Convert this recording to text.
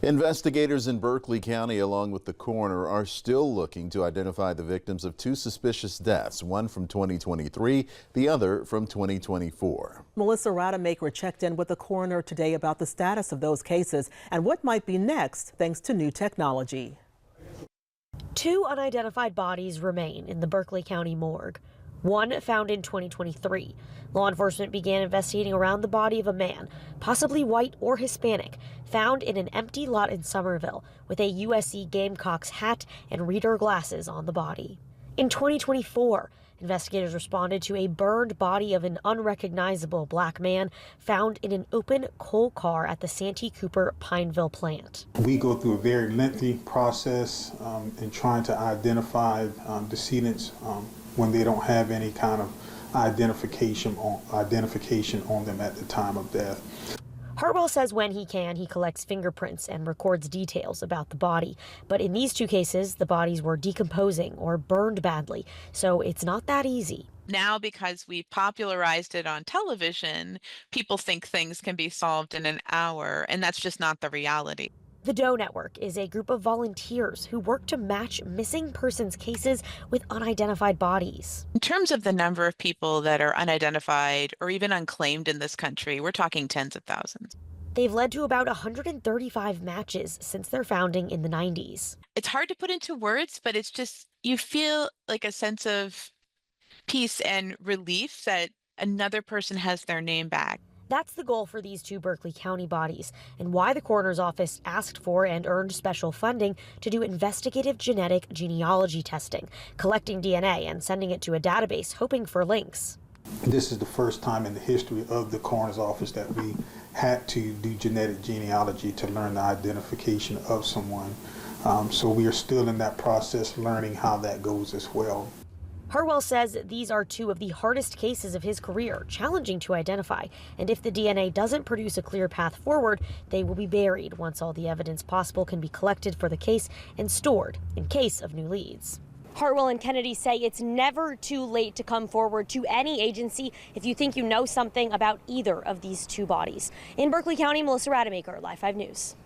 Investigators in Berkeley County, along with the coroner, are still looking to identify the victims of two suspicious deaths, one from 2023, the other from 2024. Melissa Rademacher checked in with the coroner today about the status of those cases and what might be next thanks to new technology. Two unidentified bodies remain in the Berkeley County morgue. One found in 2023. Law enforcement began investigating around the body of a man, possibly white or Hispanic, found in an empty lot in Somerville with a USC Gamecocks hat and reader glasses on the body. In 2024, investigators responded to a burned body of an unrecognizable black man found in an open coal car at the Santee Cooper Pineville plant. We go through a very lengthy process in trying to identify decedents when they don't have any kind of identification on them at the time of death. Hartwell says when he can, he collects fingerprints and records details about the body. But in these two cases, the bodies were decomposing or burned badly, so it's not that easy. Now, because we popularized it on television, people think things can be solved in an hour, and that's just not the reality. The DOE Network is a group of volunteers who work to match missing persons cases with unidentified bodies. In terms of the number of people that are unidentified or even unclaimed in this country, we're talking tens of thousands. They've led to about 135 matches since their founding in the 90s. It's hard to put into words, but it's just, you feel like a sense of peace and relief that another person has their name back. That's the goal for these two Berkeley County bodies, and why the coroner's office asked for and earned special funding to do investigative genetic genealogy testing, collecting DNA and sending it to a database, hoping for links. This is the first time in the history of the coroner's office that we had to do genetic genealogy to learn the identification of someone. So we are still in that process, learning how that goes as well. Hartwell says these are two of the hardest cases of his career, challenging to identify. And if the DNA doesn't produce a clear path forward, they will be buried once all the evidence possible can be collected for the case and stored in case of new leads. Hartwell and Kennedy say it's never too late to come forward to any agency if you think you know something about either of these two bodies. In Berkeley County, Melissa Rademacher, Live 5 News.